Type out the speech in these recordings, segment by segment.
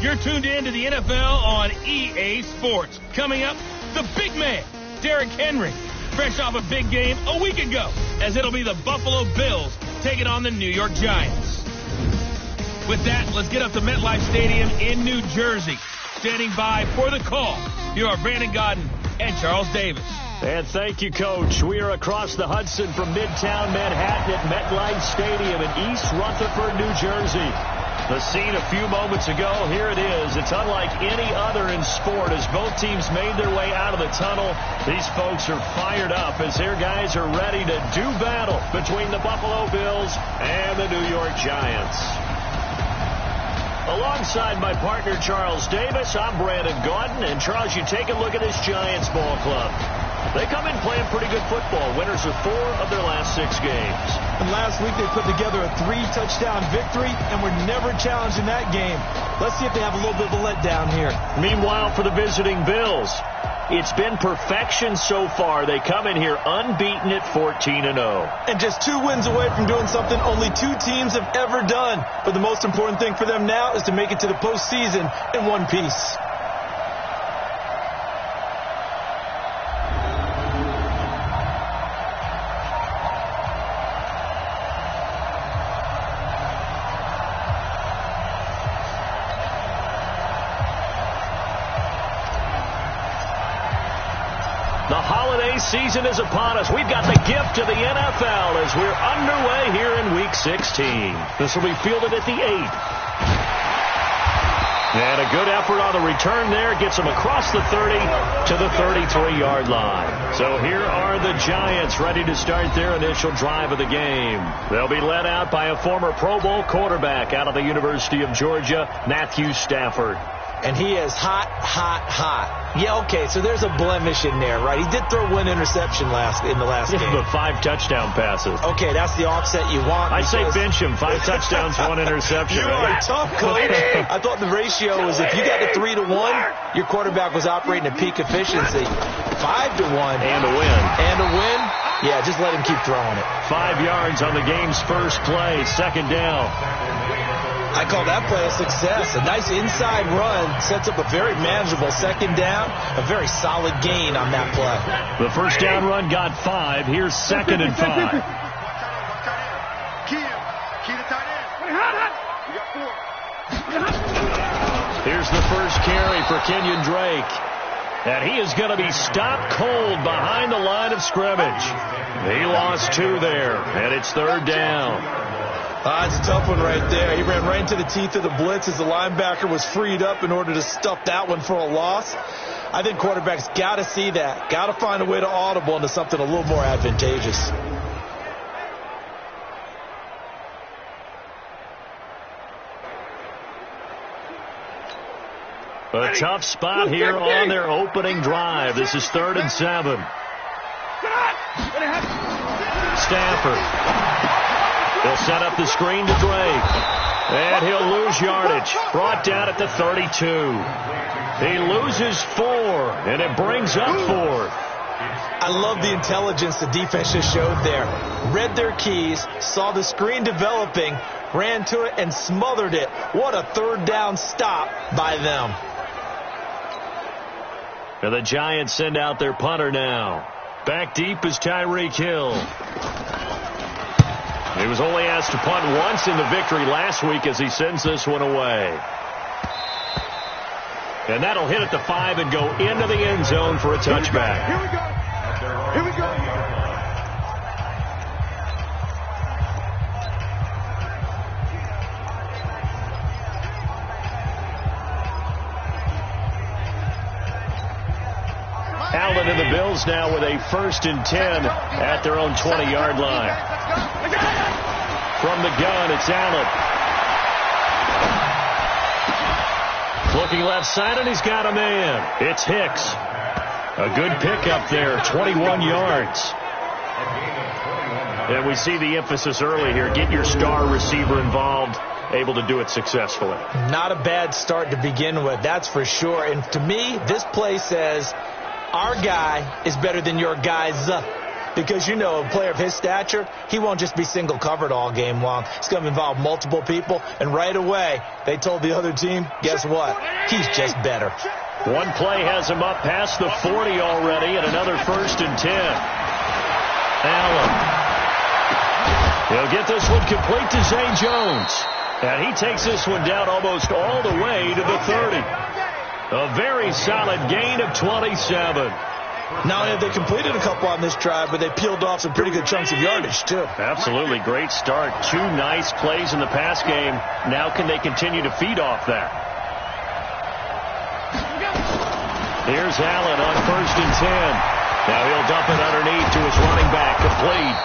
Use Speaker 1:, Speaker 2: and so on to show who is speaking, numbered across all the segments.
Speaker 1: You're tuned in to the NFL on EA Sports. Coming up, the big man, Derrick Henry, fresh off a big game a week ago, as it'll be the Buffalo Bills taking on the New York Giants. With that, let's get up to MetLife Stadium in New Jersey. Standing by for the call, here are Brandon Gaudin and Charles Davis.
Speaker 2: And thank you, Coach. We are across the Hudson from Midtown Manhattan at MetLife Stadium in East Rutherford, New Jersey. The scene a few moments ago, here it is. It's unlike any other in sport as both teams made their way out of the tunnel. These folks are fired up as their guys are ready to do battle between the Buffalo Bills and the New York Giants. Alongside my partner, Charles Davis, I'm Brandon Gaudin. And, Charles, you take a look at this Giants ball club. They come in playing pretty good football. Winners of 4 of their last 6 games.
Speaker 3: And last week they put together a 3-touchdown victory and were never challenged in that game. Let's see if they have a little bit of a letdown here.
Speaker 2: Meanwhile, for the visiting Bills, it's been perfection so far. They come in here unbeaten at 14-0.
Speaker 3: And just 2 wins away from doing something only 2 teams have ever done. But the most important thing for them now is to make it to the postseason in one piece.
Speaker 2: The holiday season is upon us. We've got the gift of the NFL as we're underway here in Week 16. This will be fielded at the 8. And a good effort on the return there gets them across the 30 to the 33-yard line. So here are the Giants ready to start their initial drive of the game. They'll be led out by a former Pro Bowl quarterback out of the University of Georgia, Matthew Stafford.
Speaker 3: And he is hot, hot, hot. Yeah, okay, so there's a blemish in there, right? He did throw 1 interception in the last game.
Speaker 2: But 5 touchdown passes.
Speaker 3: Okay, that's the offset you want.
Speaker 2: I say bench him. 5 touchdowns, 1 interception.
Speaker 3: You are tough, Coach. I thought the ratio was if you got to 3-1, your quarterback was operating at peak efficiency. 5-1.
Speaker 2: And a win.
Speaker 3: And a win? Yeah, just let him keep throwing it.
Speaker 2: 5 yards on the game's first play, 2nd down.
Speaker 3: I call that play a success. A nice inside run sets up a very manageable 2nd down. A very solid gain on that play.
Speaker 2: The first down run got 5. Here's 2nd and 5. Here's the first carry for Kenyon Drake. And he is going to be stopped cold behind the line of scrimmage. He lost 2 there, and it's 3rd down.
Speaker 3: It's a tough one right there. He ran right into the teeth of the blitz as the linebacker was freed up in order to stuff that one for a loss. I think quarterbacks got to see that. Got to find a way to audible into something a little more advantageous.
Speaker 2: A tough spot here on their opening drive. This is 3rd and 7. Stafford. He'll set up the screen to Drake. And he'll lose yardage. Brought down at the 32. He loses 4, and it brings up 4th.
Speaker 3: I love the intelligence the defense just showed there. Read their keys, saw the screen developing, ran to it, and smothered it. What a 3rd down stop by them.
Speaker 2: And the Giants send out their punter now. Back deep is Tyreek Hill. He was only asked to punt once in the victory last week as he sends this one away. And that'll hit at the 5 and go into the end zone for a touchback.
Speaker 4: Here we go. Here we go.
Speaker 2: Allen and the Bills now with a 1st and 10 at their own 20-yard line. From the gun, it's Allen. Looking left side, and he's got a man. It's Hicks. A good pickup there, 21 yards. And we see the emphasis early here. Get your star receiver involved, able to do it successfully.
Speaker 3: Not a bad start to begin with, that's for sure. And to me, this play says, our guy is better than your guys. Because, you know, a player of his stature, he won't just be single covered all game long. It's going to involve multiple people. And right away, they told the other team, guess what? He's just better.
Speaker 2: One play has him up past the 40 already, and another 1st and 10. Allen. He'll get this one complete to Zay Jones. And he takes this one down almost all the way to the 30. A very solid gain of 27.
Speaker 3: Not only have they completed a couple on this drive, but they peeled off some pretty good chunks of yardage, too.
Speaker 2: Absolutely. Great start. 2 nice plays in the pass game. Now can they continue to feed off that? Here's Allen on 1st and 10. Now he'll dump it underneath to his running back, complete.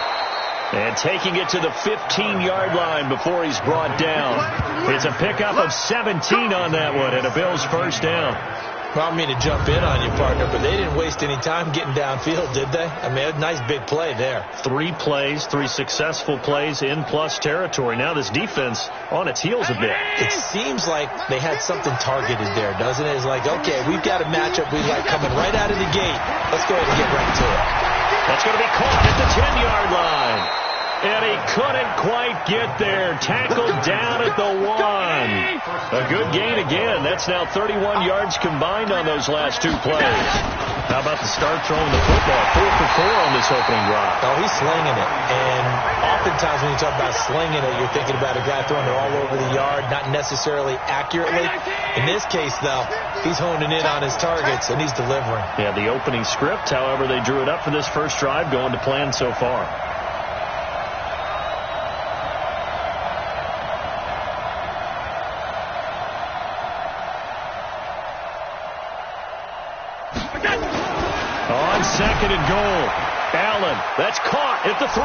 Speaker 2: And taking it to the 15-yard line before he's brought down. It's a pickup of 17 on that one, and a Bills first down.
Speaker 3: Well, I don't mean to jump in on you, partner, but they didn't waste any time getting downfield, did they? I mean, a nice big play there.
Speaker 2: 3 plays, 3 successful plays in plus territory. Now this defense on its heels a bit.
Speaker 3: It seems like they had something targeted there, doesn't it? It's like, okay, we've got a matchup we like coming right out of the gate. Let's go ahead and get right to it.
Speaker 2: That's going to be caught at the 10-yard line. And he couldn't quite get there. Tackled down at the 1. A good gain again. That's now 31 yards combined on those last 2 plays. How about the start throwing the football? 4 for 4 on this opening drive.
Speaker 3: Oh, he's slinging it. And oftentimes when you talk about slinging it, you're thinking about a guy throwing it all over the yard, not necessarily accurately. In this case, though, he's honing in on his targets, and he's delivering.
Speaker 2: Yeah, the opening script, however, they drew it up for this first drive, going to plan so far. On 2nd and goal, Allen, that's caught at the 3.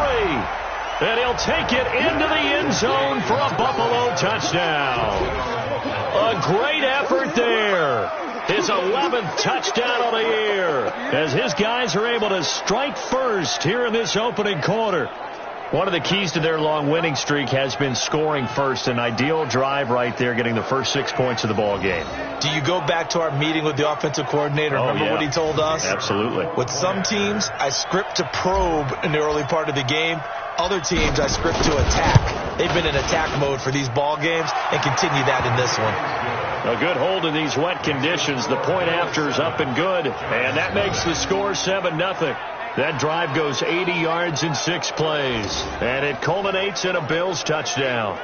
Speaker 2: And he'll take it into the end zone for a Buffalo touchdown. A great effort there. His 11th touchdown of the year as his guys are able to strike first here in this opening quarter. One of the keys to their long winning streak has been scoring first. An ideal drive right there, getting the first 6 points of the ball game.
Speaker 3: Do you go back to our meeting with the offensive coordinator? Remember what he told us?
Speaker 2: Absolutely.
Speaker 3: With some teams, I script to probe in the early part of the game. Other teams, I script to attack. They've been in attack mode for these ball games and continue that in this one.
Speaker 2: A good hold in these wet conditions. The point after is up and good, and that makes the score 7-0. That drive goes 80 yards in 6 plays, and it culminates in a Bills touchdown.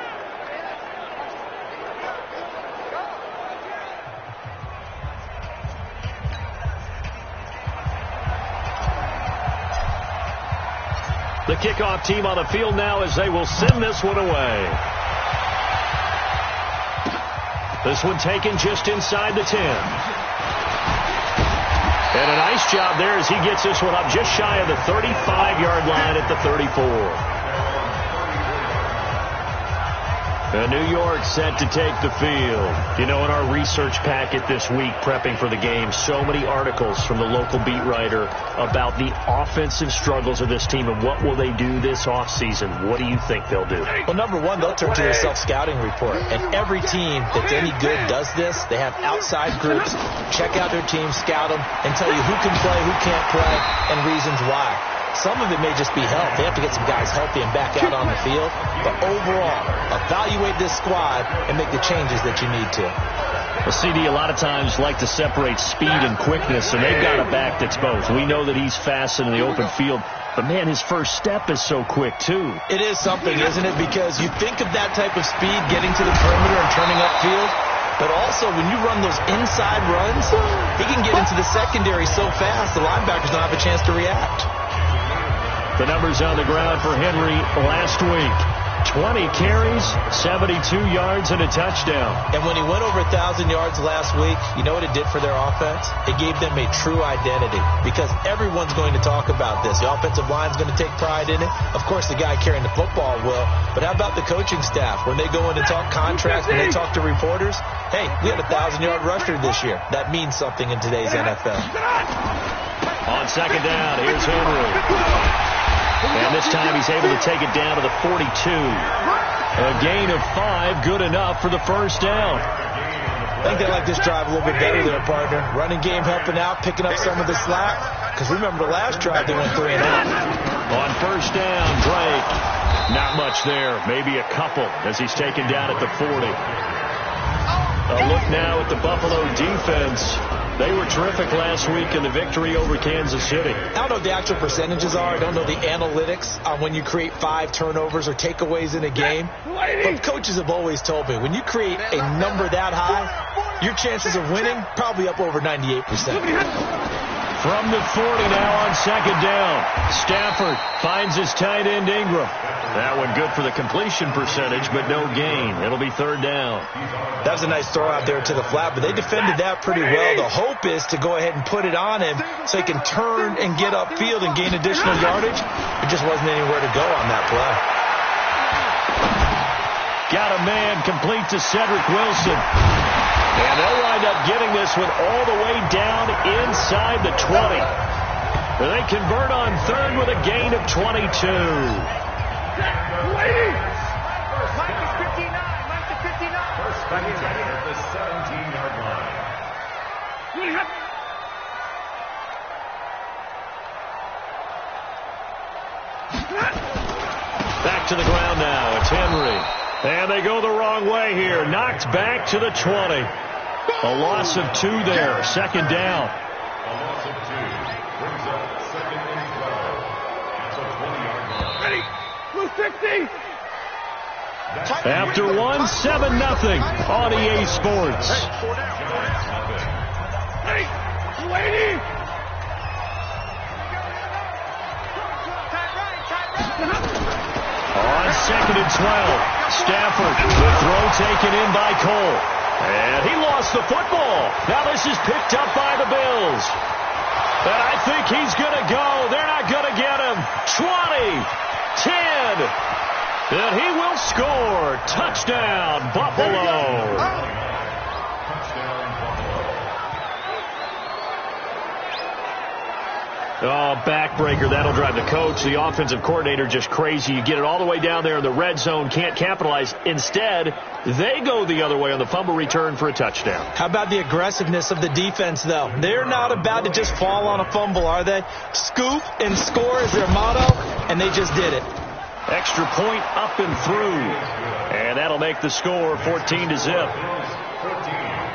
Speaker 2: The kickoff team on the field now as they will send this one away. This one taken just inside the 10. And a nice job there as he gets this one up just shy of the 35-yard line at the 34. And New York set to take the field. You know, in our research packet this week, prepping for the game, so many articles from the local beat writer about the offensive struggles of this team and what will they do this offseason. What do you think they'll do?
Speaker 3: Well, number one, they'll turn to their self-scouting report. And every team that's any good does this. They have outside groups, check out their team, scout them, and tell you who can play, who can't play, and reasons why. Some of it may just be health. They have to get some guys healthy and back out on the field. But overall, evaluate this squad and make the changes that you need to.
Speaker 2: Well, CD, a lot of times like to separate speed and quickness, and they've got a back that's both. We know that he's fast in the open field, but, man, his first step is so quick, too.
Speaker 3: It is something, isn't it? Because you think of that type of speed getting to the perimeter and turning upfield, but also when you run those inside runs, he can get into the secondary so fast the linebackers don't have a chance to react.
Speaker 2: The numbers on the ground for Henry last week. 20 carries, 72 yards, and a touchdown.
Speaker 3: And when he went over 1,000 yards last week, you know what it did for their offense? It gave them a true identity because everyone's going to talk about this. The offensive line's going to take pride in it. Of course, the guy carrying the football will. But how about the coaching staff? When they go in to talk contracts, when they talk to reporters, hey, we had a 1,000-yard rusher this year. That means something in today's NFL.
Speaker 2: On second down, here's Henry. And this time he's able to take it down to the 42. A gain of 5, good enough for the first down.
Speaker 3: I think they like this drive a little bit better there, partner. Running game helping out, picking up some of the slack. Because remember the last drive they went 3 and out.
Speaker 2: first down. Drake. Not much there. Maybe a couple as he's taken down at the 40. A look now at the Buffalo defense. They were terrific last week in the victory over Kansas City.
Speaker 3: I don't know what the actual percentages are. I don't know the analytics on when you create 5 turnovers or takeaways in a game. But coaches have always told me, when you create a number that high, your chances of winning probably up over 98%.
Speaker 2: From the 40 now on second down. Stafford finds his tight end Ingram. That one good for the completion percentage, but no gain. It'll be third down.
Speaker 3: That was a nice throw out there to the flat, but they defended that pretty well. The hope is to go ahead and put it on him so he can turn and get upfield and gain additional yardage. There just wasn't anywhere to go on that play.
Speaker 2: Got a man complete to Cedric Wilson. And they'll wind up getting this one all the way down inside the 20. They convert on third with a gain of 22. Back to the ground now. It's Henry. And they go the wrong way here. Knocked back to the 20. A loss of 2 there. Second down.
Speaker 4: A loss of 2 brings up second and 12 at the 20-yard line.
Speaker 1: Ready. Blue 60.
Speaker 2: After 1, 7-0 on EA Sports.
Speaker 1: Ready. Waiting.
Speaker 2: On second and 12. Stafford, the throw taken in by Cole. And he lost the football. Now this is picked up by the Bills. And I think he's going to go. They're not going to get him. 20, 10. And he will score. Touchdown, Buffalo. Oh, backbreaker. That'll drive the coach, the offensive coordinator, just crazy. You get it all the way down there in the red zone, can't capitalize. Instead, they go the other way on the fumble return for a touchdown.
Speaker 3: How about the aggressiveness of the defense, though? They're not about to just fall on a fumble, are they? Scoop and score is their motto, and they just did it.
Speaker 2: Extra point up and through. And that'll make the score 14-0.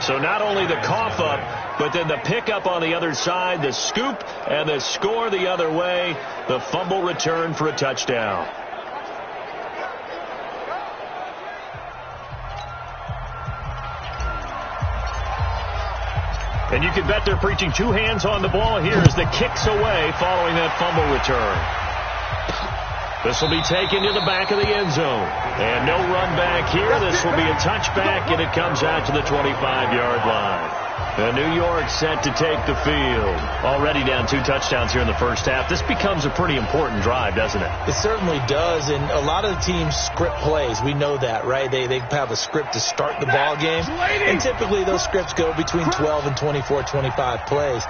Speaker 2: So not only the cough up, but then the pickup on the other side, the scoop, and the score the other way. The fumble return for a touchdown. And you can bet they're preaching 2 hands on the ball here as the kick's away following that fumble return. This will be taken to the back of the end zone. And no run back here. This will be a touchback, and it comes out to the 25-yard line. And New York set to take the field. Already down 2 touchdowns here in the first half. This becomes a pretty important drive, doesn't it?
Speaker 3: It certainly does, and a lot of the teams script plays. We know that, right? They have a script to start the ball game, and typically those scripts go between 12 and 24, 25 plays.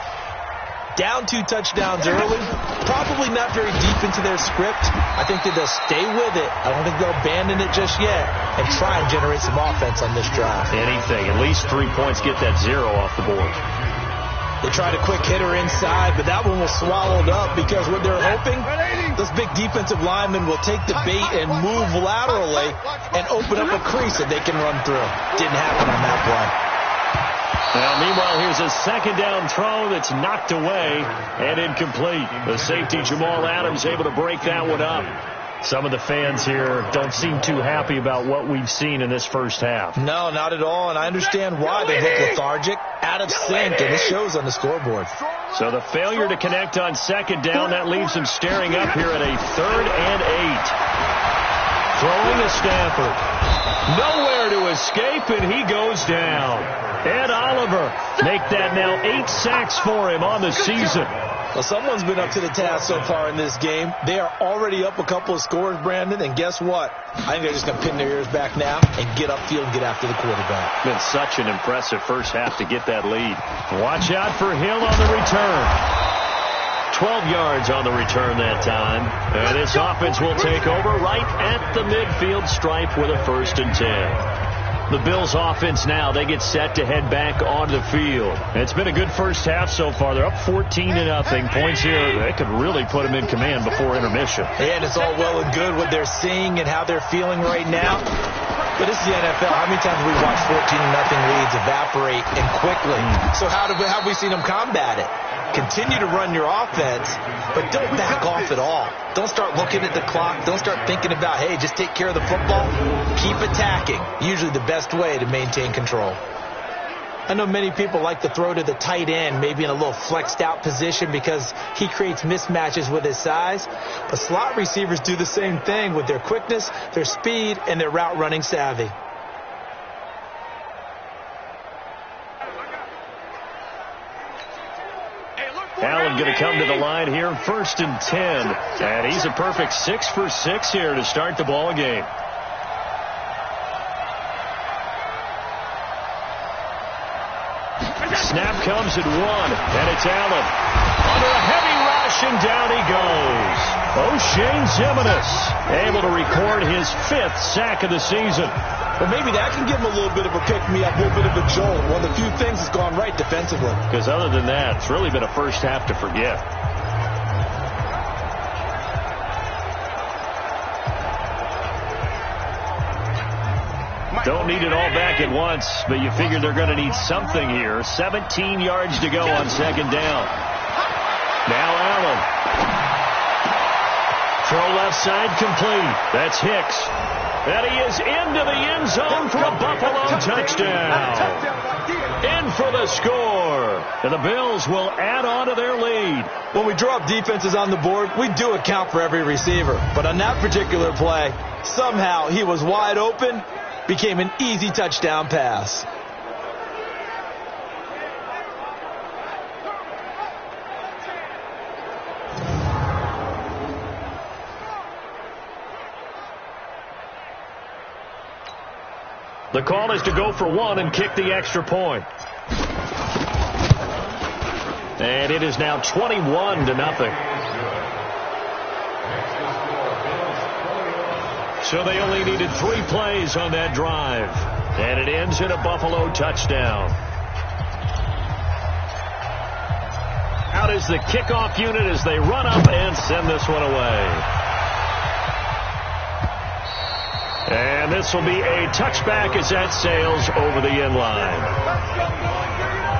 Speaker 3: Down 2 touchdowns early, probably not very deep into their script. I think that they'll stay with it. I don't think they'll abandon it just yet and try and generate some offense on this drive.
Speaker 2: Anything. At least 3 points, get that 0 off the board.
Speaker 3: They tried a quick hitter inside, but that one was swallowed up because what they're hoping, those big defensive linemen will take the bait and move laterally and open up a crease that they can run through. Didn't happen on that play.
Speaker 2: Now, meanwhile, here's a second down throw that's knocked away and incomplete. The safety, Jamal Adams, able to break that one up. Some of the fans here don't seem too happy about what we've seen in this first half.
Speaker 3: No, not at all, and I understand why. They look lethargic, out of sync, and it shows on the scoreboard.
Speaker 2: So the failure to connect on second down, that leaves them staring up here at a 3rd and 8. Throwing to Stafford. Nowhere to escape, and he goes down. Ed Oliver make that now 8 sacks for him on the season.
Speaker 3: Well, someone's been up to the task so far in this game. They are already up a couple of scores, Brandon, and guess what? I think they're just going to pin their ears back now and get upfield and get after the quarterback.
Speaker 2: Been such an impressive first half to get that lead. Watch out for Hill on the return. 12 yards on the return that time. And this offense will take over right at the midfield stripe with a 1st and 10. The Bills offense now, they get set to head back onto the field. It's been a good first half so far. They're up 14-0. Points here, they could really put them in command before intermission.
Speaker 3: And it's all well and good what they're seeing and how they're feeling right now. But this is the NFL. How many times have we watched 14-0 leads evaporate and quickly? So how have we seen them combat it? Continue to run your offense, but don't back off at all. Don't start looking at the clock. Don't start thinking about, hey, just take care of the football. Keep attacking. Usually the best way to maintain control. I know many people like to throw to the tight end, maybe in a little flexed out position because he creates mismatches with his size. But slot receivers do the same thing with their quickness, their speed, and their route running savvy.
Speaker 2: Allen going to come to the line here, 1st and 10. And he's a perfect 6 for 6 here to start the ball game. Snap comes at 1, and it's Allen. Under a heavy rush, and down he goes. O'Shane Ximines able to record his 5th sack of the season.
Speaker 3: Well, maybe that can give him a little bit of a pick-me-up, a little bit of a jolt. One of the few things that's gone right defensively.
Speaker 2: Because other than that, it's really been a first half to forget. Don't need it all back at once, but you figure they're going to need something here. 17 yards to go on 2nd down. Now Allen. Throw left side complete. That's Hicks. And he is into the end zone for a Buffalo touchdown. In for the score. And the Bills will add on to their lead.
Speaker 3: When we draw up defenses on the board, we do account for every receiver. But on that particular play, somehow he was wide open, became an easy touchdown pass.
Speaker 2: The call is to go for 1 and kick the extra point. And it is now 21-0. So they only needed 3 plays on that drive. And it ends in a Buffalo touchdown. Out is the kickoff unit as they run up and send this one away. And this will be a touchback as that sails over the end line.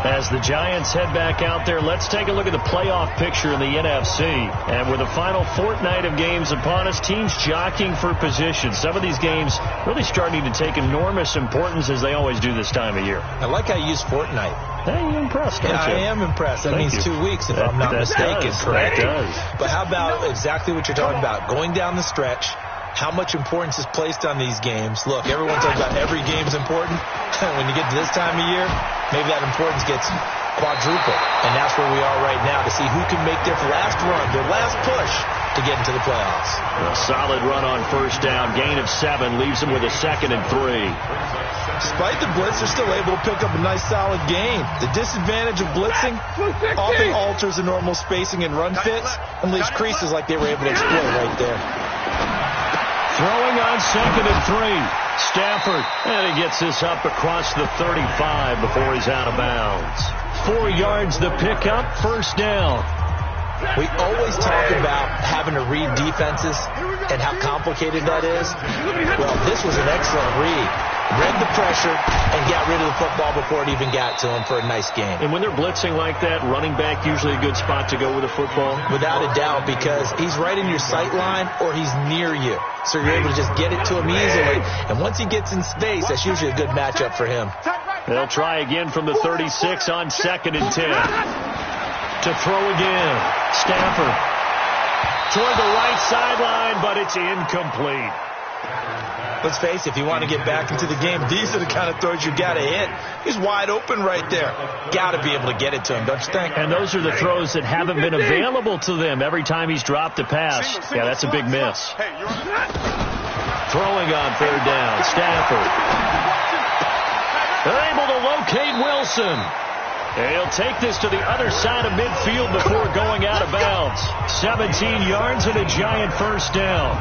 Speaker 2: As the Giants head back out there, let's take a look at the playoff picture in the NFC. And with the final fortnight of games upon us, teams jockeying for position. Some of these games really starting to take enormous importance as they always do this time of year.
Speaker 3: I like how you use fortnight.
Speaker 2: Hey, you're impressed, aren't you?
Speaker 3: I am impressed. That means 2 weeks, if I'm not mistaken.
Speaker 2: Correct. That does.
Speaker 3: But how about exactly what you're talking about? Going down the stretch, how much importance is placed on these games. Look, everyone talks about every game's important. When you get to this time of year, maybe that importance gets quadrupled. And that's where we are right now to see who can make their last run, their last push to get into the playoffs.
Speaker 2: A solid run on 1st down. Gain of 7 leaves them with a 2nd and 3.
Speaker 3: Despite the blitz, they're still able to pick up a nice solid gain. The disadvantage of blitzing often alters the normal spacing and run fits and leaves creases like they were able to exploit right there.
Speaker 2: Throwing on 2nd and 3. Stafford, and he gets this up across the 35 before he's out of bounds. 4 yards the pickup, 1st down.
Speaker 3: We always talk about having to read defenses and how complicated that is. Well, this was an excellent read. Read the pressure and got rid of the football before it even got to him for a nice game.
Speaker 2: And when they're blitzing like that, running back usually a good spot to go with the football?
Speaker 3: Without a doubt, because he's right in your sight line or he's near you. So you're able to just get it to him easily. And once he gets in space, that's usually a good matchup for him.
Speaker 2: They'll try again from the 36 on 2nd and 10. To throw again. Stafford toward the right sideline, but it's incomplete.
Speaker 3: Let's face it, if you want to get back into the game, these are the kind of throws you got to hit. He's wide open right there. Got to be able to get it to him, don't you think?
Speaker 2: And those are the throws that haven't been available to them every time he's dropped a pass. Yeah, that's a big miss. Throwing on 3rd down, Stafford. They're able to locate Wilson. And he'll take this to the other side of midfield before going out of bounds. 17 yards and a Giant 1st down.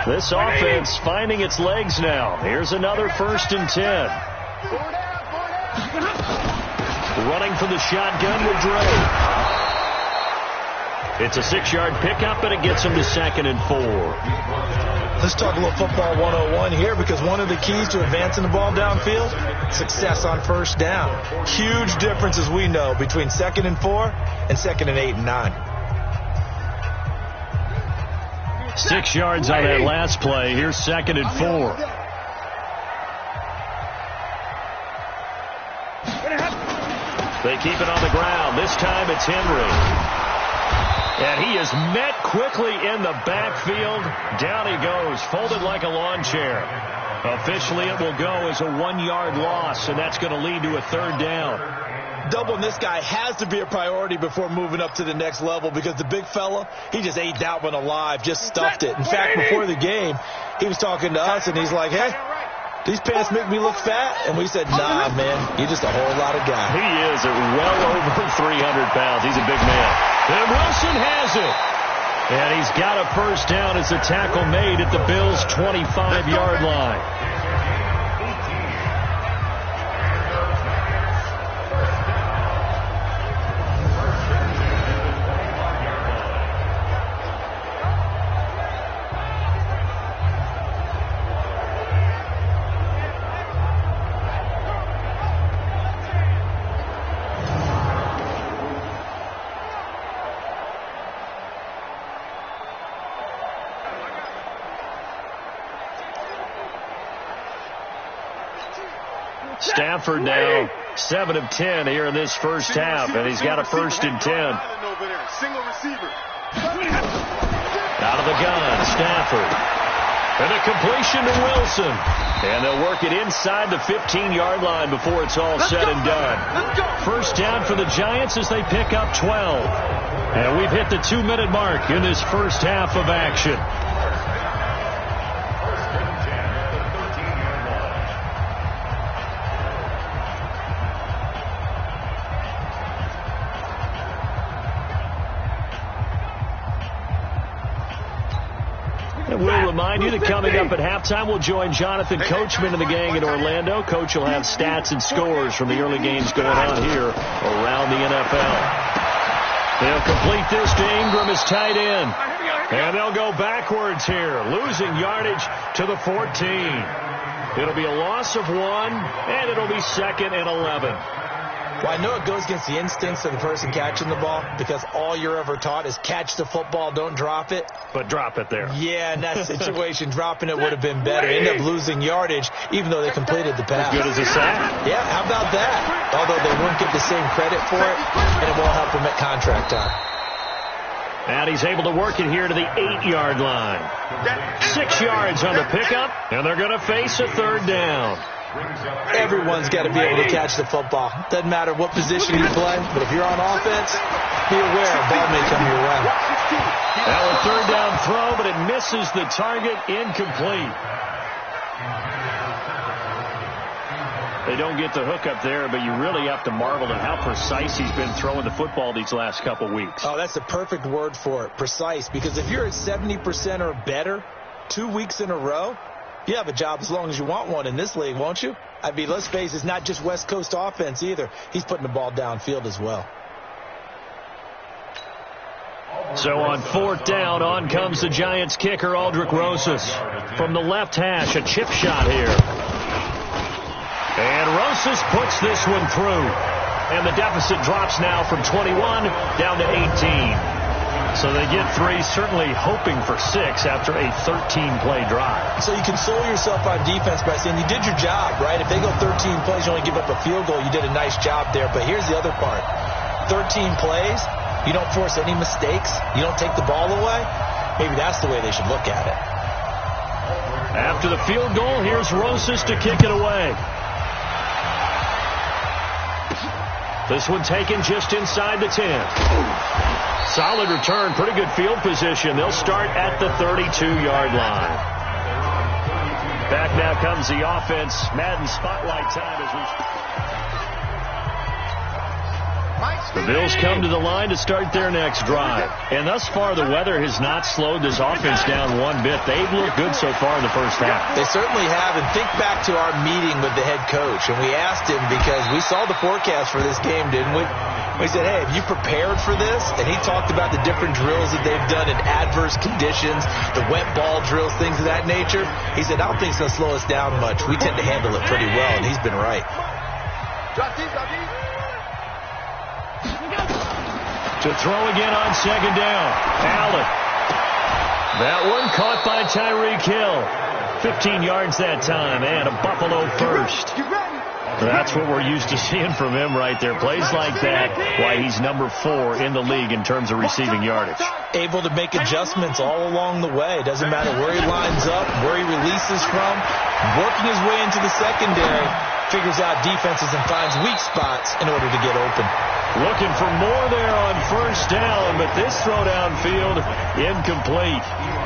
Speaker 2: This offense finding its legs now. Here's another 1st and 10. Running for the shotgun with Dre. It's a 6-yard pickup, and it gets him to 2nd and 4.
Speaker 3: Let's talk a little football 101 here, because one of the keys to advancing the ball downfield, success on 1st down. Huge difference, as we know, between 2nd and 4 and 2nd and 8 and 9.
Speaker 2: 6 yards on that last play. Here's 2nd and 4. They keep it on the ground. This time it's Henry. And he is met quickly in the backfield. Down he goes, folded like a lawn chair. Officially, it will go as a 1-yard loss, and that's going to lead to a 3rd down.
Speaker 3: Doubling this guy has to be a priority before moving up to the next level, because the big fella, he just ate that one alive, just stuffed it. In fact, before the game, he was talking to us, and he's like, hey, these pants make me look fat. And we said, nah, man, you're just a whole lot of guy.
Speaker 2: He is at well over 300 pounds. He's a big man. And Wilson has it. And he's got a 1st down as the tackle made at the Bills' 25-yard line. Stafford now 7 of 10 here in this 1st half, and he's got a 1st and 10. Out of the gun, Stafford. And a completion to Wilson. And they'll work it inside the 15-yard line before it's all said and done. 1st down for the Giants as they pick up 12. And we've hit the 2-minute mark in this 1st half of action. We'll remind you that coming up at halftime, we'll join Jonathan Coachman and the gang in Orlando. Coach will have stats and scores from the early games going on here around the NFL. They'll complete this to Ingram as tight end. And they'll go backwards here, losing yardage to the 14. It'll be a loss of 1, and it'll be 2nd and 11.
Speaker 3: Well, I know it goes against the instincts of the person catching the ball, because all you're ever taught is catch the football, don't drop it.
Speaker 2: But drop it there.
Speaker 3: Yeah, in that situation, dropping it would have been better. End up losing yardage, even though they completed the pass.
Speaker 2: As good as a sack.
Speaker 3: Yeah, how about that? Although they won't get the same credit for it, and it won't help them at contract time.
Speaker 2: And he's able to work it here to the 8-yard line. 6 yards on the pickup, and they're going to face a 3rd down.
Speaker 3: Everyone's got to be able to catch the football. Doesn't matter what position you play, but if you're on offense, be aware a ball may come your way.
Speaker 2: Now a 3rd down throw, but it misses the target, incomplete. They don't get the hook up there, but you really have to marvel at how precise he's been throwing the football these last couple weeks.
Speaker 3: Oh, that's the perfect word for it, precise, because if you're at 70% or better 2 weeks in a row, you have a job as long as you want one in this league, won't you? I mean, let's face it, it's not just West Coast offense either. He's putting the ball downfield as well.
Speaker 2: So on 4th down, on comes the Giants kicker, Aldrich Rosas. From the left hash, a chip shot here. And Rosas puts this one through. And the deficit drops now from 21 down to 18. So they get 3, certainly hoping for 6 after a 13-play drive.
Speaker 3: So you console yourself on defense by saying you did your job, right? If they go 13 plays, you only give up a field goal, you did a nice job there. But here's the other part. 13 plays, you don't force any mistakes, you don't take the ball away. Maybe that's the way they should look at it.
Speaker 2: After the field goal, here's Rosas to kick it away. This one taken just inside the 10. Solid return, pretty good field position. They'll start at the 32-yard line. Back now comes the offense. Madden spotlight time as we... The Bills come to the line to start their next drive. And thus far, the weather has not slowed this offense down one bit. They've looked good so far in the first half.
Speaker 3: They certainly have. And think back to our meeting with the head coach. And we asked him, because we saw the forecast for this game, didn't we? We said, hey, have you prepared for this? And he talked about the different drills that they've done in adverse conditions, the wet ball drills, things of that nature. He said, I don't think it's going to slow us down much. We tend to handle it pretty well, and he's been right.
Speaker 2: To throw again on second down. Allen. That one caught by Tyreek Hill. 15 yards that time, and a Buffalo first. That's what we're used to seeing from him right there. Plays like that, why he's number 4 in the league in terms of receiving yardage.
Speaker 3: Able to make adjustments all along the way. Doesn't matter where he lines up, where he releases from. Working his way into the secondary, figures out defenses and finds weak spots in order to get open.
Speaker 2: Looking for more there on first down, but this throw downfield incomplete.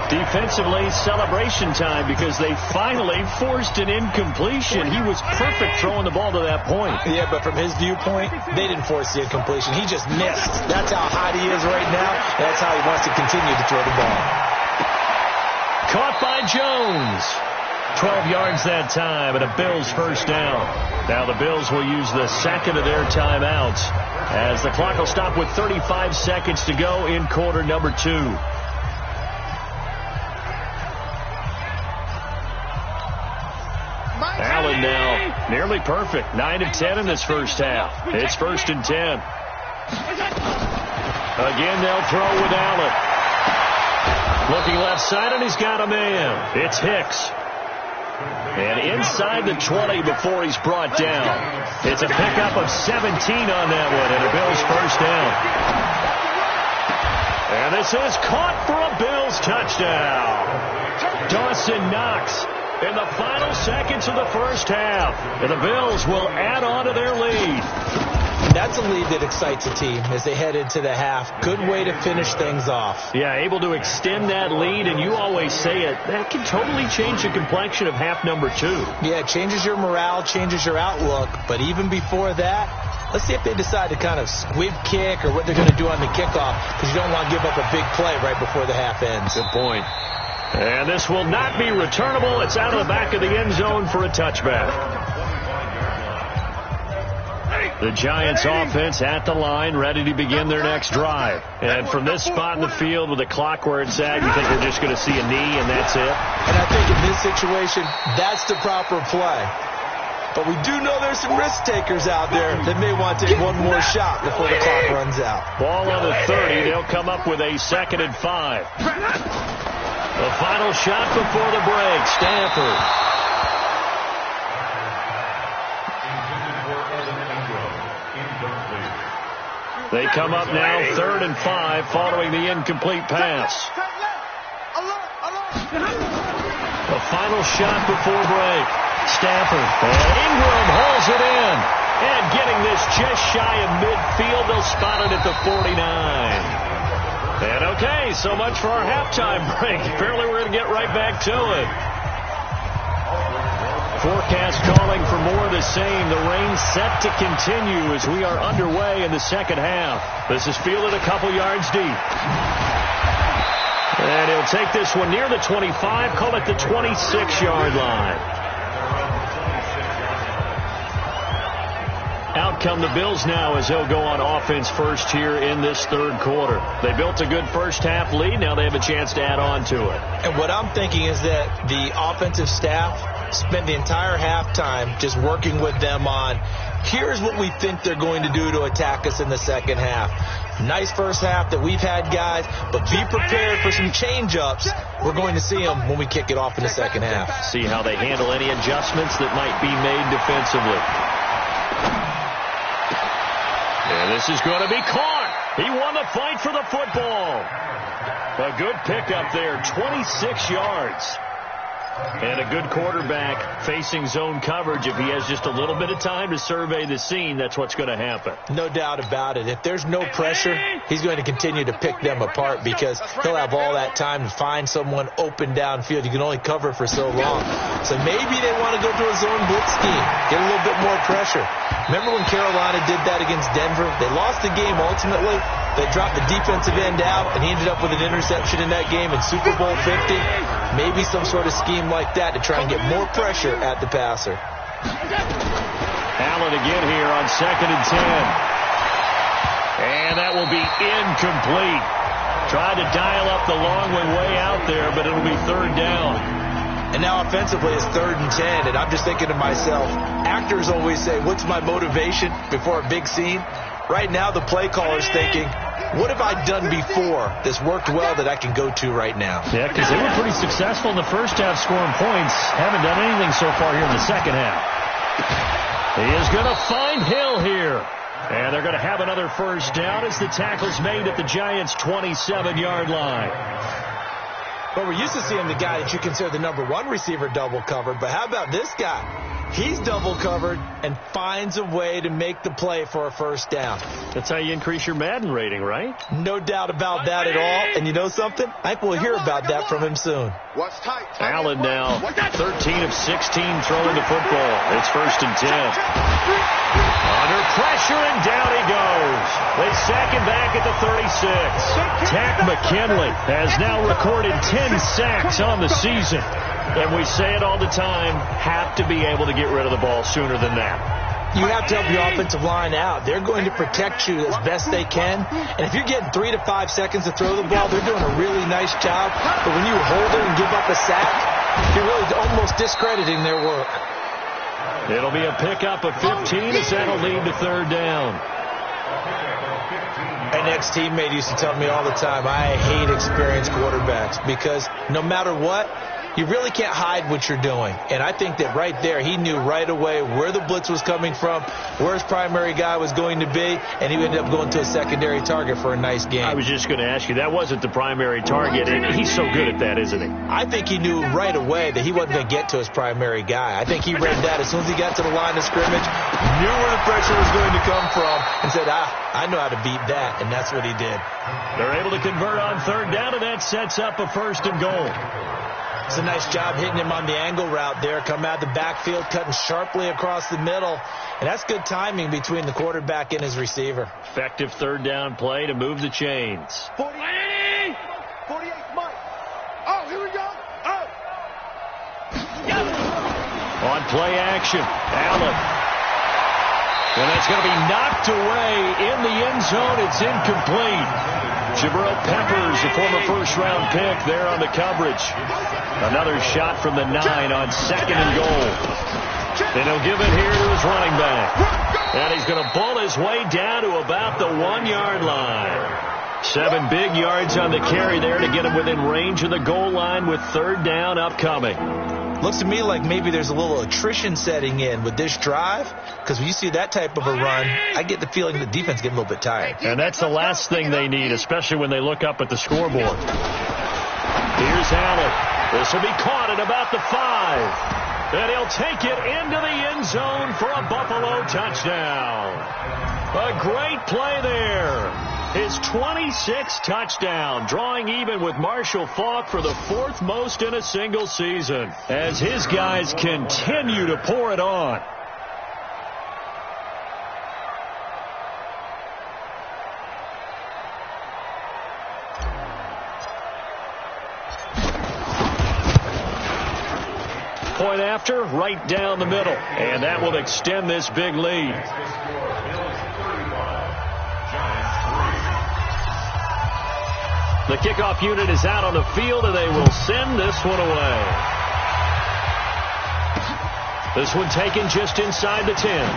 Speaker 2: Defensively, celebration time because they finally forced an incompletion. He was perfect throwing the ball to that point.
Speaker 3: Yeah, but from his viewpoint, they didn't force the incompletion. He just missed. That's how hot he is right now. That's how he wants to continue to throw the ball.
Speaker 2: Caught by Jones. 12 yards that time, and a Bills first down. Now the Bills will use the second of their timeouts as the clock will stop with 35 seconds to go in quarter number 2. Allen now nearly perfect. 9 of 10 in this first half. It's 1st and 10. Again, they'll throw with Allen. Looking left side, and he's got a man. It's Hicks. And inside the 20 before he's brought down. It's a pickup of 17 on that one, and a Bills first down. And this is caught for a Bills touchdown. Dawson Knox in the final seconds of the first half. And the Bills will add on to their lead.
Speaker 3: That's a lead that excites a team as they head into the half. Good way to finish things off.
Speaker 2: Yeah, able to extend that lead, and you always say it, that can totally change the complexion of half number 2.
Speaker 3: Yeah, it changes your morale, changes your outlook. But even before that, let's see if they decide to kind of squib kick or what they're going to do on the kickoff, because you don't want to give up a big play right before the half ends.
Speaker 2: Good point. And this will not be returnable. It's out of the back of the end zone for a touchback. The Giants offense at the line, ready to begin their next drive. And from this spot in the field with the clock where it's at, you think we're just going to see a knee and that's it?
Speaker 3: And I think in this situation, that's the proper play. But we do know there's some risk takers out there that may want to take one more shot before the clock runs out.
Speaker 2: Ball on the 30. They'll come up with a 2nd and 5. The final shot before the break. Stanford. They come up now 3rd and 5 following the incomplete pass. The final shot before break. Stanford. And Ingram hauls it in. And getting this just shy of midfield, they'll spot it at the 49. And okay, so much for our halftime break. Apparently we're going to get right back to it. Forecast calling for more of the same. The rain set to continue as we are underway in the second half. This is fielded a couple yards deep. And he'll take this one near the 25, call it the 26-yard line. Out come the Bills now as they'll go on offense first here in this third quarter. They built a good first half lead. Now they have a chance to add on to it.
Speaker 3: And what I'm thinking is that the offensive staff spent the entire halftime just working with them on, here's what we think they're going to do to attack us in the second half. Nice first half that we've had, guys, but be prepared for some change-ups. We're going to see them when we kick it off in the second half.
Speaker 2: See how they handle any adjustments that might be made defensively. And this is going to be caught. He won the fight for the football. A good pickup there, 26 yards. And a good quarterback facing zone coverage, if he has just a little bit of time to survey the scene, that's what's going to happen.
Speaker 3: No doubt about it. If there's no pressure, he's going to continue to pick them apart because he'll have all that time to find someone open downfield. You can only cover for so long. So maybe they want to go to a zone blitz scheme, get a little bit more pressure. Remember when Carolina did that against Denver? They lost the game ultimately. They dropped the defensive end out, and he ended up with an interception in that game in Super Bowl 50. Maybe some sort of scheme like that to try and get more pressure at the passer.
Speaker 2: Allen again here on 2nd and 10. And that will be incomplete. Tried to dial up the long one way out there, but it'll be 3rd down.
Speaker 3: And now offensively it's 3rd and 10, and I'm just thinking to myself, actors always say, what's my motivation before a big scene? Right now the play caller's thinking, what have I done before that's worked well that I can go to right now?
Speaker 2: Yeah, because they were pretty successful in the first half scoring points. Haven't done anything so far here in the second half. He is going to find Hill here. And they're going to have another 1st down as the tackle's made at the Giants' 27-yard line.
Speaker 3: But we're used to seeing the guy that you consider the #1 receiver double covered. But how about this guy? He's double covered and finds a way to make the play for a 1st down.
Speaker 2: That's how you increase your Madden rating, right?
Speaker 3: No doubt about that at all. And you know something? I think we'll hear about that from him soon.
Speaker 2: Allen now 13 of 16 throwing the football. It's 1st and 10. Under pressure, and down he goes. They sack him back at the 36. Tw0MinsLate422's has now recorded 10 sacks on the season. And we say it all the time, have to be able to get rid of the ball sooner than that.
Speaker 3: You have to help your offensive line out. They're going to protect you as best they can. And if you're getting 3 to 5 seconds to throw the ball, they're doing a really nice job. But when you hold it and give up a sack, you're really almost discrediting their work.
Speaker 2: It'll be a pickup of 15 as that'll lead to 3rd down.
Speaker 3: An ex-teammate used to tell me all the time, I hate experienced quarterbacks because no matter what, you really can't hide what you're doing. And I think that right there, he knew right away where the blitz was coming from, where his primary guy was going to be, and he ended up going to a secondary target for a nice game.
Speaker 2: I was just going to ask you, that wasn't the primary target. And he's so good at that, isn't he?
Speaker 3: I think he knew right away that he wasn't going to get to his primary guy. I think he read that as soon as he got to the line of scrimmage, knew where the pressure was going to come from, and said, I know how to beat that, and that's what he did.
Speaker 2: They're able to convert on 3rd down, and that sets up a 1st and goal.
Speaker 3: It's a nice job hitting him on the angle route there. Come out of the backfield, cutting sharply across the middle. And that's good timing between the quarterback and his receiver.
Speaker 2: Effective 3rd down play to move the chains.
Speaker 5: 48, Mike. Oh, here we go. Oh.
Speaker 2: On play action, Allen. And that's going to be knocked away in the end zone. It's incomplete. Jabril Peppers, the former 1st-round pick, there on the coverage. Another shot from the 9 on 2nd and goal. And he'll give it here to his running back. And he's going to bull his way down to about the 1-yard line. 7 big yards on the carry there to get him within range of the goal line with 3rd down upcoming.
Speaker 3: Looks to me like maybe there's a little attrition setting in with this drive, because when you see that type of a run, I get the feeling the defense getting a little bit tired.
Speaker 2: And that's the last thing they need, especially when they look up at the scoreboard. Here's Allen. This will be caught at about the 5. And he'll take it into the end zone for a Buffalo touchdown. A great play there. His 26th touchdown, drawing even with Marshall Faulk for the 4th most in a single season, as his guys continue to pour it on. Point after, right down the middle, and that will extend this big lead. The kickoff unit is out on the field, and they will send this one away. This one taken just inside the 10.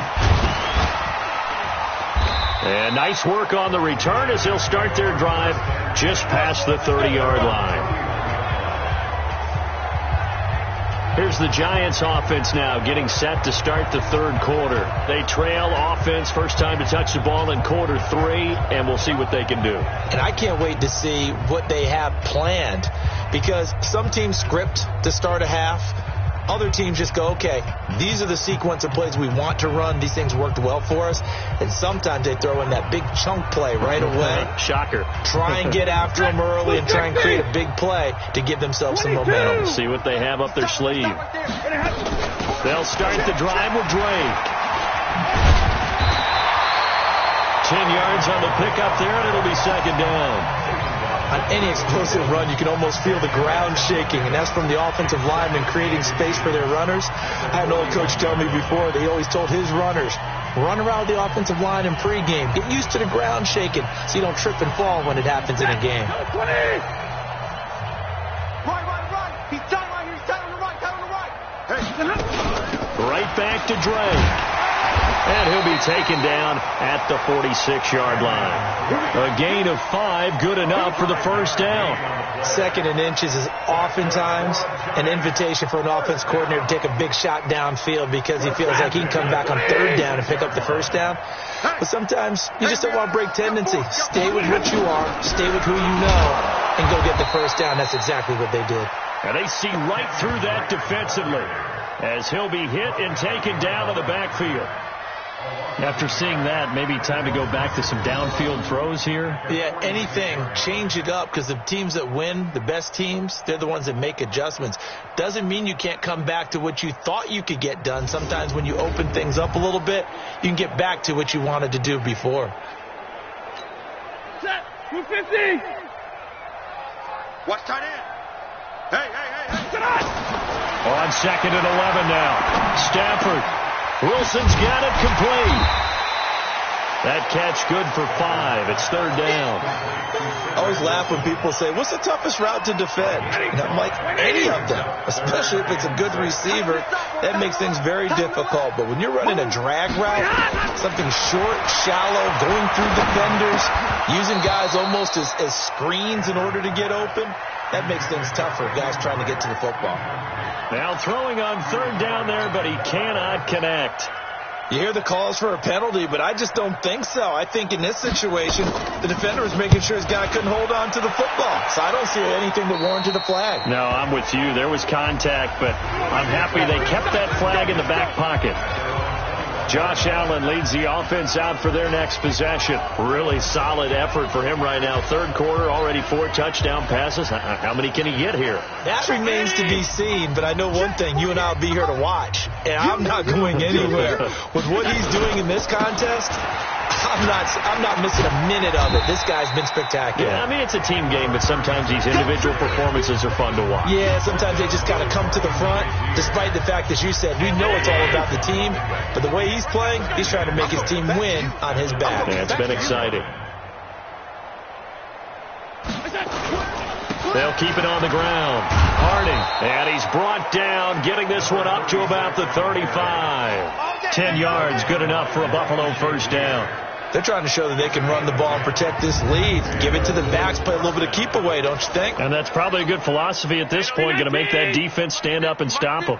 Speaker 2: And nice work on the return as they'll start their drive just past the 30-yard line. Here's the Giants offense now getting set to start the 3rd quarter. They trail offense, first time to touch the ball in quarter 3, and we'll see what they can do.
Speaker 3: And I can't wait to see what they have planned, because some teams script to start a half. Other teams just go, okay, these are the sequence of plays we want to run. These things worked well for us. And sometimes they throw in that big chunk play right away.
Speaker 2: Shocker.
Speaker 3: Try and get after them early and try and create a big play to give themselves some momentum.
Speaker 2: See what they have up their sleeve. They'll start the drive with Drake. 10 yards on the pickup there, and it'll be second down.
Speaker 3: On any explosive run, you can almost feel the ground shaking, and that's from the offensive linemen creating space for their runners. I had an old coach tell me before, they always told his runners, run around the offensive line in pregame. Get used to the ground shaking so you don't trip and fall when it happens in a game.
Speaker 5: Right. He's tight right here. He's tight on the right. Hey.
Speaker 2: Right back to Drake. And he'll be taken down at the 46-yard line. A gain of 5, good enough for the first down.
Speaker 3: 2nd and inches is oftentimes an invitation for an offense coordinator to take a big shot downfield because he feels like he can come back on 3rd down and pick up the first down. But sometimes you just don't want to break tendency. Stay with what you are, stay with who you know, and go get the first down. That's exactly what they did.
Speaker 2: And they see right through that defensively as he'll be hit and taken down in the backfield. After seeing that, maybe time to go back to some downfield throws here.
Speaker 3: Yeah, anything. Change it up because the teams that win, the best teams, they're the ones that make adjustments. Doesn't mean you can't come back to what you thought you could get done. Sometimes when you open things up a little bit, you can get back to what you wanted to do before.
Speaker 5: Set. 250. Watch tight end. Hey.
Speaker 2: On 2nd and 11 now. Stafford. Wilson's got it complete. That catch good for 5. It's 3rd down.
Speaker 3: I always laugh when people say, what's the toughest route to defend? And I'm like, any of them, especially if it's a good receiver. That makes things very difficult. But when you're running a drag route, something short, shallow, going through defenders, using guys almost as screens in order to get open, that makes things tougher, guys trying to get to the football.
Speaker 2: Now throwing on 3rd down there, but he cannot connect.
Speaker 3: You hear the calls for a penalty, but I just don't think so. I think in this situation, the defender was making sure his guy couldn't hold on to the football. So I don't see anything that warranted a flag.
Speaker 2: No, I'm with you. There was contact, but I'm happy they kept that flag in the back pocket. Josh Allen leads the offense out for their next possession. Really solid effort for him right now. 3rd quarter, already 4 touchdown passes. How many can he get here?
Speaker 3: That remains to be seen, but I know one thing. You and I will be here to watch, and I'm not going anywhere. With what he's doing in this contest, I'm not missing a minute of it. This guy's been spectacular.
Speaker 2: Yeah, I mean, it's a team game, but sometimes these individual performances are fun to watch.
Speaker 3: Yeah, sometimes they just got to come to the front, despite the fact that you said we know it's all about the team, but the way he's playing, he's trying to make his team win on his back.
Speaker 2: Yeah, it's been exciting. They'll keep it on the ground. Harding, and he's brought down, getting this one up to about the 35. 10 yards, good enough for a Buffalo first down.
Speaker 3: They're trying to show that they can run the ball and protect this lead. Give it to the backs, play a little bit of keep away, don't you think?
Speaker 2: And that's probably a good philosophy at this point, going to make that defense stand up and stop them.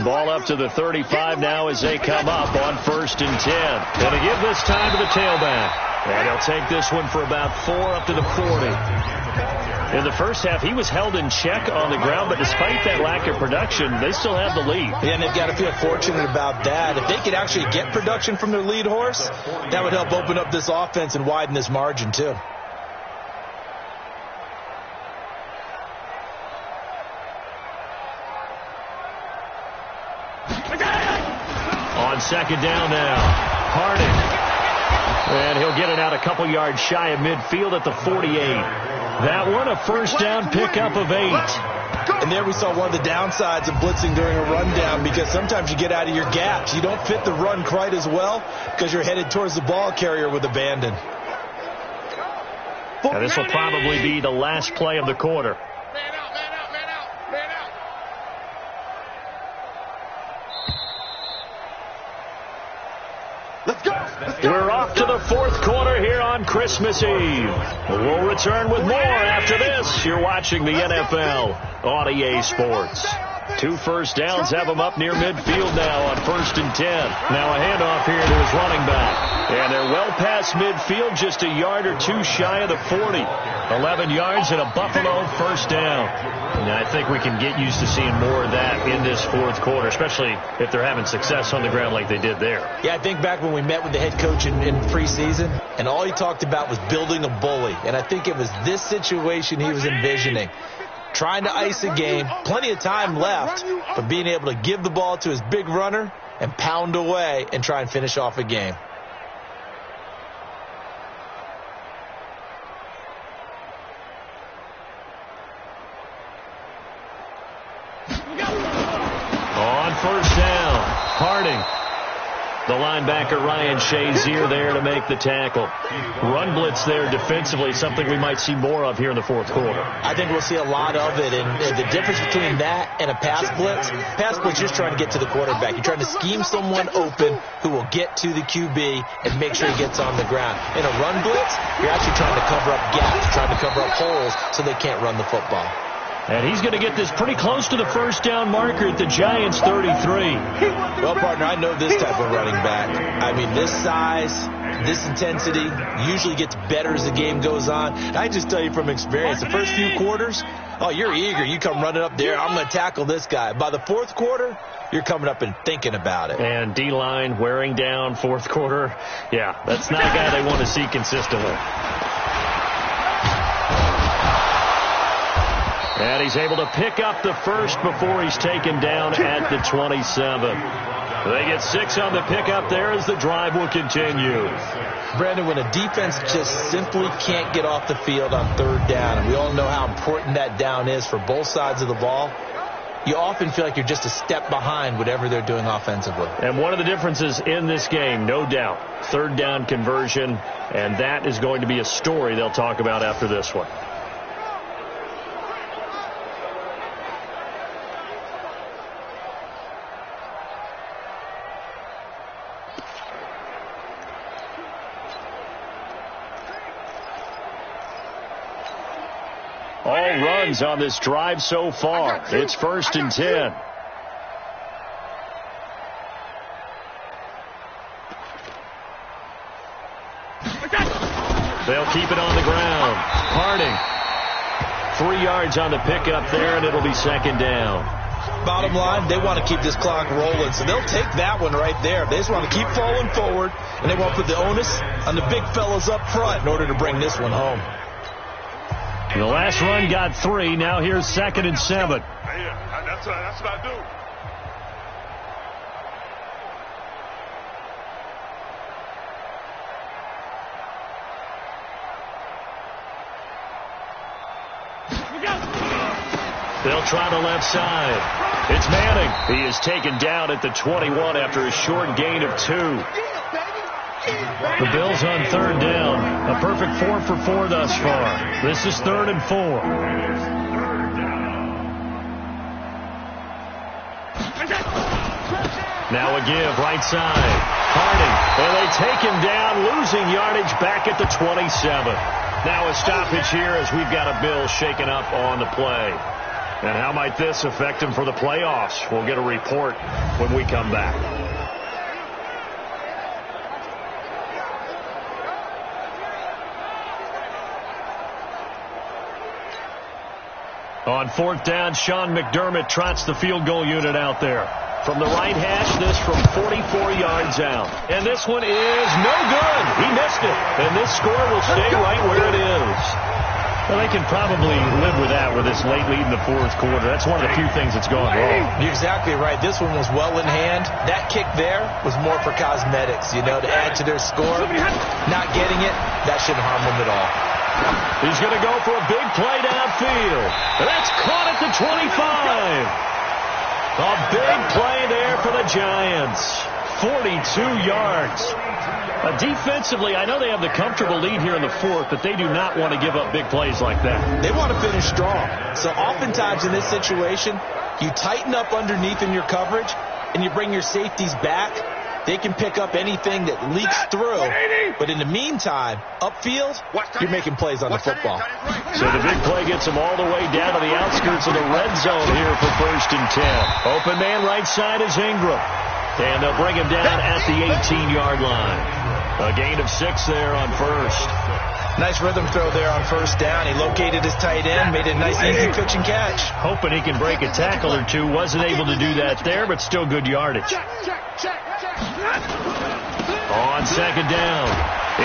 Speaker 2: Ball up to the 35 now as they come up on 1st and 10. Going to give this time to the tailback. And he'll take this one for about 4 up to the 40. In the first half, he was held in check on the ground, but despite that lack of production, they still have the lead.
Speaker 3: Yeah, and they've got to feel fortunate about that. If they could actually get production from their lead horse, that would help open up this offense and widen this margin, too.
Speaker 2: On 2nd down now, Harding. And he'll get it out a couple yards shy of midfield at the 48. That one, a first down pickup of 8.
Speaker 3: And there we saw one of the downsides of blitzing during a rundown, because sometimes you get out of your gaps. You don't fit the run quite as well because you're headed towards the ball carrier with abandon.
Speaker 2: And this will probably be the last play of the quarter. We're off to the 4th quarter here on Christmas Eve. We'll return with more after this. You're watching the NFL on EA Sports. 2 first downs have him up near midfield now on 1st and 10. Now a handoff here to his running back. And they're well past midfield, just a yard or 2 shy of the 40. 11 yards and a Buffalo first down. And I think we can get used to seeing more of that in this fourth quarter, especially if they're having success on the ground like they did there.
Speaker 3: Yeah, I think back when we met with the head coach in preseason, and all he talked about was building a bully. And I think it was this situation he was envisioning. Trying to ice a game, plenty of time left, but being able to give the ball to his big runner and pound away and try and finish off a game.
Speaker 2: On first down, Harding. The linebacker, Ryan Shazier, there to make the tackle. Run blitz there defensively, something we might see more of here in the fourth quarter.
Speaker 3: I think we'll see a lot of it, and the difference between that and a pass blitz, you're just trying to get to the quarterback. You're trying to scheme someone open who will get to the QB and make sure he gets on the ground. In a run blitz, you're actually trying to cover up gaps, trying to cover up holes so they can't run the football.
Speaker 2: And he's going to get this pretty close to the first down marker at the Giants' 33.
Speaker 3: Well, partner, I know this type of running back. I mean, this size, this intensity usually gets better as the game goes on. And I just tell you from experience, the first few quarters, oh, you're eager. You come running up there, I'm going to tackle this guy. By the fourth quarter, you're coming up and thinking about it.
Speaker 2: And D-line wearing down fourth quarter. Yeah, that's not a guy they want to see consistently. And he's able to pick up the first before he's taken down at the 27. They get 6 on the pickup there as the drive will continue.
Speaker 3: Brandon, when a defense just simply can't get off the field on third down, and we all know how important that down is for both sides of the ball, you often feel like you're just a step behind whatever they're doing offensively.
Speaker 2: And one of the differences in this game, no doubt, third down conversion, and that is going to be a story they'll talk about after this one. All runs on this drive so far. It's 1st and 10. They'll keep it on the ground. Harding. 3 yards on the pickup there, and it'll be 2nd down.
Speaker 3: Bottom line, they want to keep this clock rolling, so they'll take that one right there. They just want to keep falling forward, and they want to put the onus on the big fellas up front in order to bring this one home.
Speaker 2: The last run got 3. Now here's 2nd and 7.
Speaker 5: Yeah, that's what I do.
Speaker 2: They'll try the left side. It's Manning. He is taken down at the 21 after a short gain of 2. The Bills on 3rd down. A perfect 4 for 4 thus far. This is 3rd and 4. Now a give, right side. Harding. And they take him down, losing yardage back at the 27. Now a stoppage here as we've got a Bill shaken up on the play. And how might this affect him for the playoffs? We'll get a report when we come back. On 4th down, Sean McDermott trots the field goal unit out there. From the right hash, this from 44 yards out. And this one is no good. He missed it. And this score will stay right where it is. Well, they can probably live with that with this late lead in the fourth quarter. That's one of the few things that's gone wrong.
Speaker 3: You're exactly right. This one was well in hand. That kick there was more for cosmetics, to add to their score. Not getting it, that shouldn't harm them at all.
Speaker 2: He's going to go for a big play downfield. And that's caught at the 25. A big play there for the Giants. 42 yards. Defensively, I know they have the comfortable lead here in the fourth, but they do not want to give up big plays like that.
Speaker 3: They want to finish strong. So oftentimes in this situation, you tighten up underneath in your coverage, and you bring your safeties back. They can pick up anything that leaks through. But in the meantime, upfield, you're making plays on the football.
Speaker 2: So the big play gets them all the way down to the outskirts of the red zone here for 1st and 10. Open man right side is Ingram. And they'll bring him down at the 18-yard line. A gain of 6 there on 1st.
Speaker 3: Nice rhythm throw there on first down. He located his tight end, made a nice easy pitch and catch.
Speaker 2: Hoping he can break a tackle or two. Wasn't able to do that there, but still good yardage. On second down,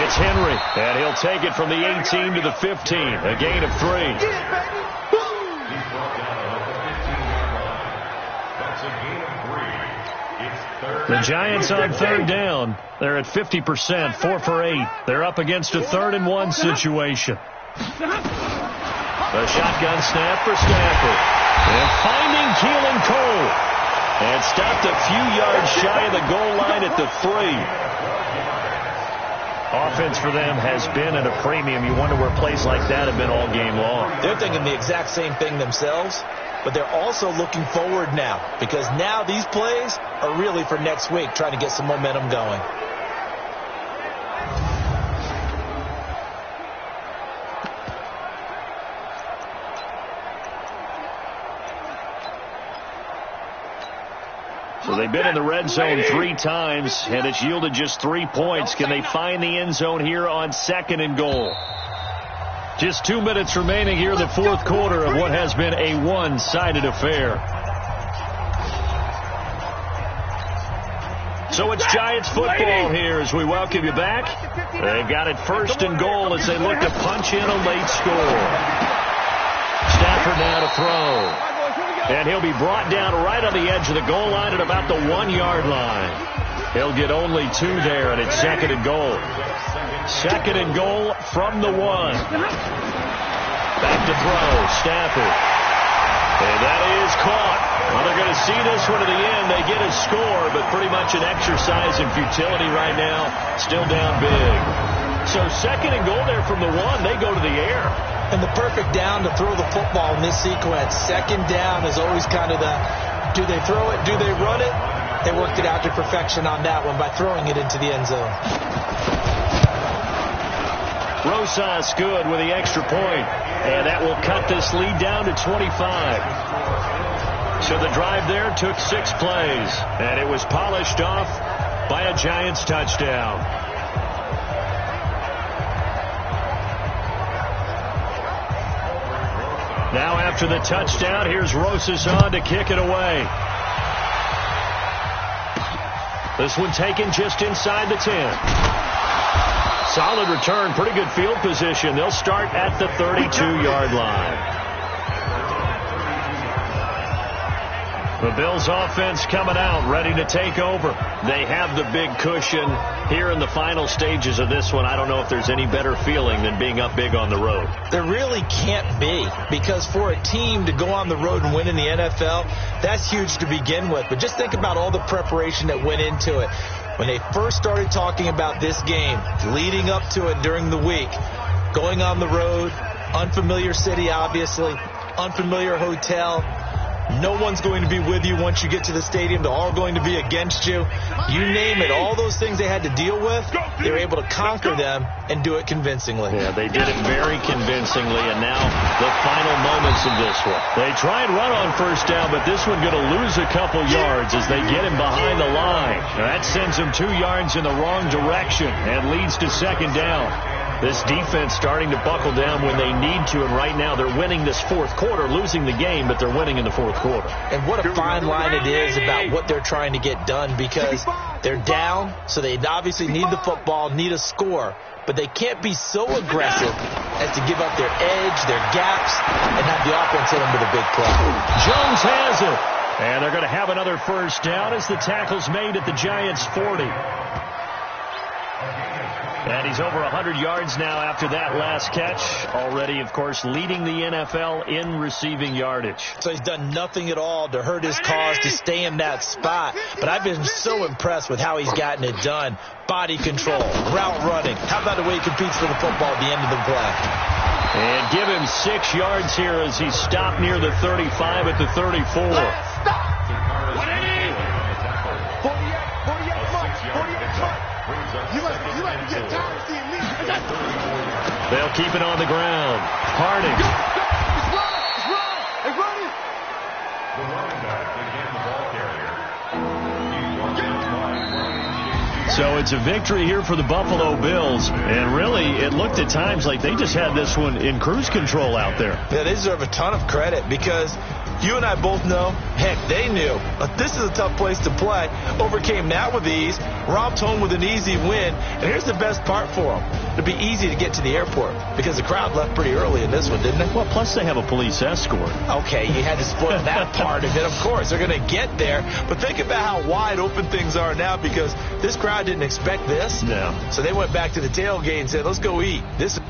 Speaker 2: it's Henry, and he'll take it from the 18 to the 15, a gain of 3. The Giants on third down. They're at 50%, 4 for 8. They're up against a 3rd and 1 situation. The shotgun snap for Stafford. And finding Keelan Cole. And stopped a few yards shy of the goal line at the 3. Offense for them has been at a premium. You wonder where plays like that have been all game long.
Speaker 3: They're thinking the exact same thing themselves, but they're also looking forward now, because now these plays are really for next week, trying to get some momentum going.
Speaker 2: So they've been in the red zone 3 times, and it's yielded just 3 points. Can they find the end zone here on 2nd and goal? Just 2 minutes remaining here in the 4th quarter of what has been a one-sided affair. So it's Giants football here as we welcome you back. They've got it 1st and goal as they look to punch in a late score. Stafford now to throw. And he'll be brought down right on the edge of the goal line at about the 1-yard line. He'll get only 2 there, and it's 2nd and goal. 2nd and goal from the 1. Back to throw, Stafford. And that is caught. Well, they're going to see this one to the end. They get a score, but pretty much an exercise in futility right now. Still down big. So 2nd and goal there from the 1. They go to the air.
Speaker 3: And the perfect down to throw the football in this sequence. 2nd down is always kind of the, do they throw it, do they run it? They worked it out to perfection on that one by throwing it into the end zone.
Speaker 2: Rosas good with the extra point. And that will cut this lead down to 25. So the drive there took 6 plays. And it was polished off by a Giants touchdown. Now after the touchdown, here's Rosas on to kick it away. This one taken just inside the 10. Solid return, pretty good field position. They'll start at the 32-yard line. The Bills offense coming out, ready to take over. They have the big cushion here in the final stages of this one. I don't know if there's any better feeling than being up big on the road.
Speaker 3: There really can't be, because for a team to go on the road and win in the NFL, that's huge to begin with. But just think about all the preparation that went into it. When they first started talking about this game, leading up to it during the week, going on the road, unfamiliar city, obviously, unfamiliar hotel. No one's going to be with you once you get to the stadium. They're all going to be against you. You name it. All those things they had to deal with, they were able to conquer them and do it convincingly.
Speaker 2: Yeah, they did it very convincingly, and now the final moments of this one. They try and run on first down, but this one going to lose a couple yards as they get him behind the line. That sends him 2 yards in the wrong direction and leads to 2nd down. This defense starting to buckle down when they need to, and right now they're winning this 4th quarter, losing the game, but they're winning in the 4th quarter.
Speaker 3: And what a fine line it is about what they're trying to get done, because they're down, so they obviously need the football, need a score, but they can't be so aggressive as to give up their edge, their gaps, and have the offense hit them with a big play.
Speaker 2: Jones has it, and they're going to have another first down as the tackle's made at the Giants' 40. And he's over 100 yards now after that last catch. Already, of course, leading the NFL in receiving yardage.
Speaker 3: So he's done nothing at all to hurt his cause to stay in that spot. But I've been so impressed with how he's gotten it done. Body control, route running. How about the way he competes for the football at the end of the play?
Speaker 2: And give him 6 yards here as he stopped near the 35 at the 34.
Speaker 5: Stop! 48 months. You must get tired of seeing me.
Speaker 2: They'll keep it on the ground. Harding.
Speaker 5: It's wrong. It's running.
Speaker 4: The running back again, the ball carrier. He's running by running
Speaker 2: So it's a victory here for the Buffalo Bills. And really, it looked at times like they just had this one in cruise control out there.
Speaker 3: Yeah, they deserve a ton of credit because you and I both know, heck, they knew. But this is a tough place to play. Overcame that with ease. Romped home with an easy win. And here's the best part for them. It'd be easy to get to the airport because the crowd left pretty early in this one, didn't it?
Speaker 2: Well, plus they have a police escort.
Speaker 3: Okay, you had to split that part of it. Of course, they're going to get there. But think about how wide open things are now because this crowd didn't expect this.
Speaker 2: No.
Speaker 3: So they went back to the tailgate and said, let's go eat. This